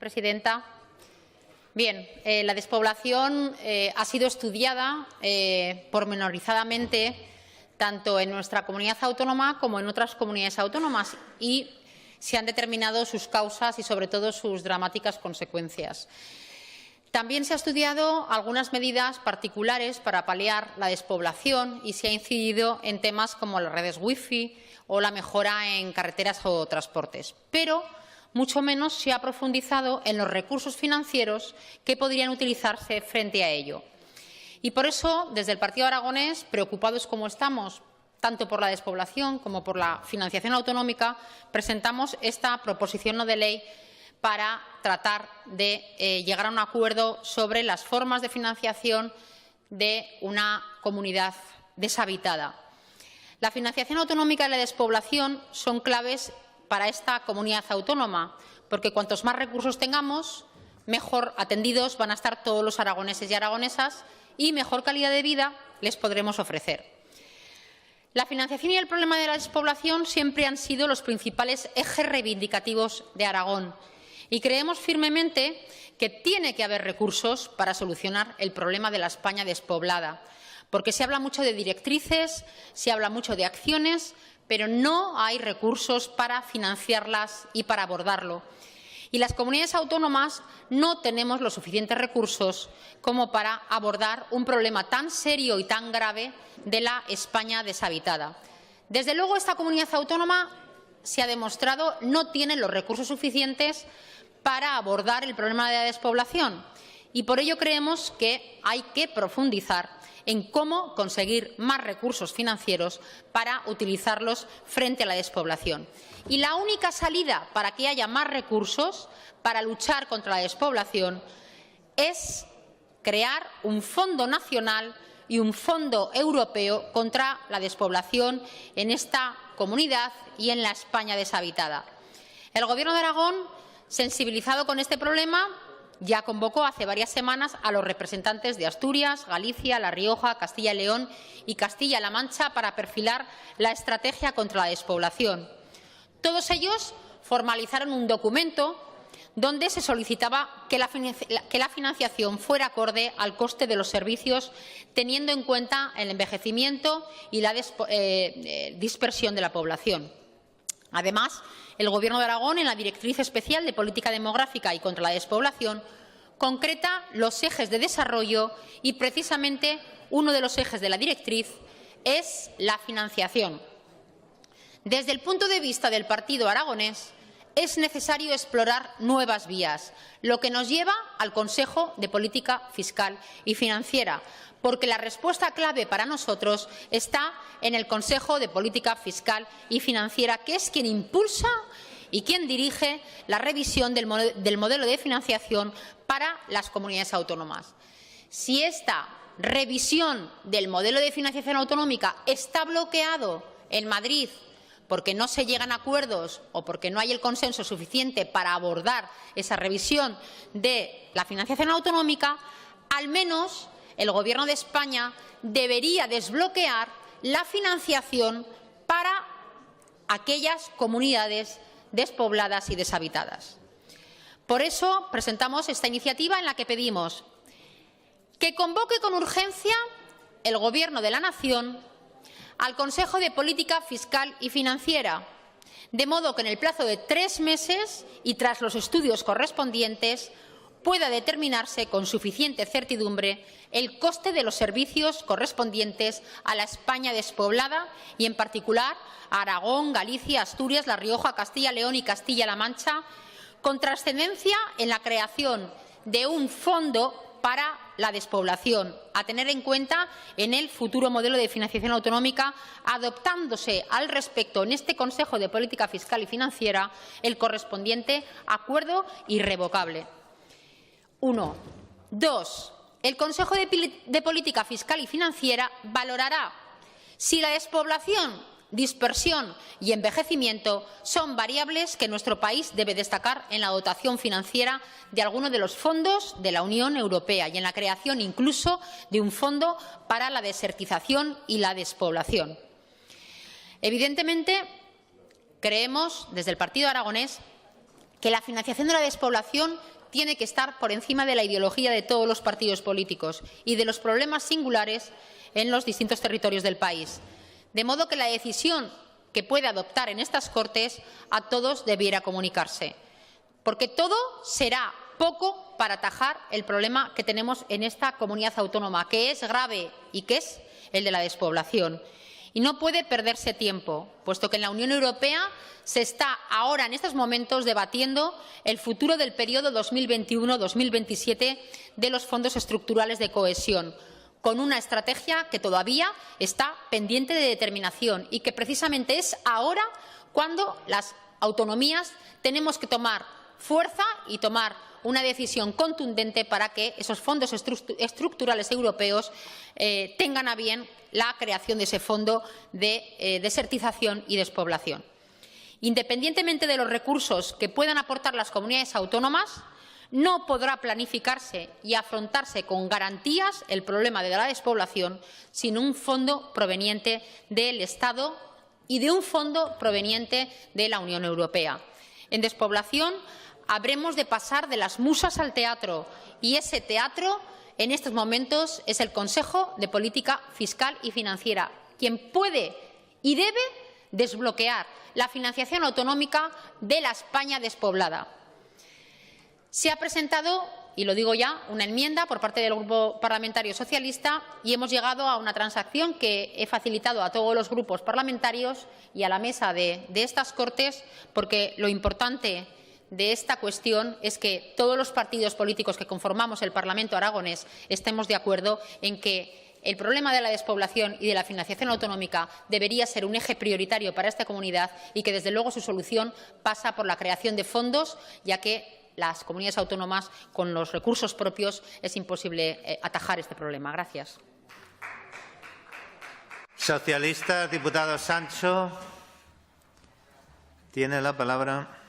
presidenta. Bien, la despoblación ha sido estudiada pormenorizadamente tanto en nuestra comunidad autónoma como en otras comunidades autónomas y se han determinado sus causas y, sobre todo, sus dramáticas consecuencias. También se ha estudiado algunas medidas particulares para paliar la despoblación y se ha incidido en temas como las redes wifi o la mejora en carreteras o transportes. Pero mucho menos se ha profundizado en los recursos financieros que podrían utilizarse frente a ello. Y por eso, desde el Partido Aragonés, preocupados como estamos, tanto por la despoblación como por la financiación autonómica, presentamos esta proposición no de ley para tratar de llegar a un acuerdo sobre las formas de financiación de una comunidad deshabitada. La financiación autonómica y la despoblación son claves para esta comunidad autónoma, porque cuantos más recursos tengamos, mejor atendidos van a estar todos los aragoneses y aragonesas y mejor calidad de vida les podremos ofrecer. La financiación y el problema de la despoblación siempre han sido los principales ejes reivindicativos de Aragón y creemos firmemente que tiene que haber recursos para solucionar el problema de la España despoblada, porque se habla mucho de directrices, se habla mucho de acciones, pero no hay recursos para financiarlas y para abordarlo. Y las comunidades autónomas no tenemos los suficientes recursos como para abordar un problema tan serio y tan grave de la España deshabitada. Desde luego, esta comunidad autónoma, se ha demostrado, no tiene los recursos suficientes para abordar el problema de la despoblación y por ello creemos que hay que profundizar en cómo conseguir más recursos financieros para utilizarlos frente a la despoblación. Y la única salida para que haya más recursos para luchar contra la despoblación es crear un fondo nacional y un fondo europeo contra la despoblación en esta comunidad y en la España deshabitada. El Gobierno de Aragón, sensibilizado con este problema, ya convocó hace varias semanas a los representantes de Asturias, Galicia, La Rioja, Castilla y León y Castilla-La Mancha para perfilar la estrategia contra la despoblación. Todos ellos formalizaron un documento donde se solicitaba que la financiación fuera acorde al coste de los servicios, teniendo en cuenta el envejecimiento y la dispersión de la población. Además, el Gobierno de Aragón, en la Directriz Especial de Política Demográfica y contra la Despoblación, concreta los ejes de desarrollo y, precisamente, uno de los ejes de la directriz es la financiación. Desde el punto de vista del Partido Aragonés, es necesario explorar nuevas vías, lo que nos lleva al Consejo de Política Fiscal y Financiera, porque la respuesta clave para nosotros está en el Consejo de Política Fiscal y Financiera, que es quien impulsa y quien dirige la revisión del modelo de financiación para las comunidades autónomas. Si esta revisión del modelo de financiación autonómica está bloqueado en Madrid porque no se llegan a acuerdos o porque no hay el consenso suficiente para abordar esa revisión de la financiación autonómica, al menos el Gobierno de España debería desbloquear la financiación para aquellas comunidades despobladas y deshabitadas. Por eso presentamos esta iniciativa en la que pedimos que convoque con urgencia el Gobierno de la Nación al Consejo de Política Fiscal y Financiera, de modo que en el plazo de 3 meses y tras los estudios correspondientes pueda determinarse con suficiente certidumbre el coste de los servicios correspondientes a la España despoblada y, en particular, a Aragón, Galicia, Asturias, La Rioja, Castilla y León y Castilla-La Mancha, con trascendencia en la creación de un fondo para la despoblación, a tener en cuenta en el futuro modelo de financiación autonómica, adoptándose al respecto en este Consejo de Política Fiscal y Financiera el correspondiente acuerdo irrevocable. 1. 2. El Consejo de Política Fiscal y Financiera valorará si la despoblación, dispersión y envejecimiento son variables que nuestro país debe destacar en la dotación financiera de alguno de los fondos de la Unión Europea y en la creación incluso de un fondo para la desertización y la despoblación. Evidentemente, creemos desde el Partido Aragonés que la financiación de la despoblación tiene que estar por encima de la ideología de todos los partidos políticos y de los problemas singulares en los distintos territorios del país. De modo que la decisión que puede adoptar en estas Cortes a todos debiera comunicarse, porque todo será poco para atajar el problema que tenemos en esta comunidad autónoma, que es grave y que es el de la despoblación. Y no puede perderse tiempo, puesto que en la Unión Europea se está ahora, en estos momentos, debatiendo el futuro del periodo 2021-2027 de los fondos estructurales de cohesión, con una estrategia que todavía está pendiente de determinación y que precisamente es ahora cuando las autonomías tenemos que tomar fuerza y tomar una decisión contundente para que esos fondos estructurales europeos tengan a bien la creación de ese fondo de desertización y despoblación. Independientemente de los recursos que puedan aportar las comunidades autónomas, no podrá planificarse y afrontarse con garantías el problema de la despoblación sin un fondo proveniente del Estado y de un fondo proveniente de la Unión Europea. En despoblación habremos de pasar de las musas al teatro, y ese teatro en estos momentos es el Consejo de Política Fiscal y Financiera, quien puede y debe desbloquear la financiación autonómica de la España despoblada. Se ha presentado, y lo digo ya, una enmienda por parte del Grupo Parlamentario Socialista y hemos llegado a una transacción que he facilitado a todos los grupos parlamentarios y a la mesa de estas Cortes, porque lo importante de esta cuestión es que todos los partidos políticos que conformamos el Parlamento aragonés estemos de acuerdo en que el problema de la despoblación y de la financiación autonómica debería ser un eje prioritario para esta comunidad y que, desde luego, su solución pasa por la creación de fondos, ya que las comunidades autónomas, con los recursos propios, es imposible atajar este problema. Gracias. Socialista, diputado Sancho, tiene la palabra.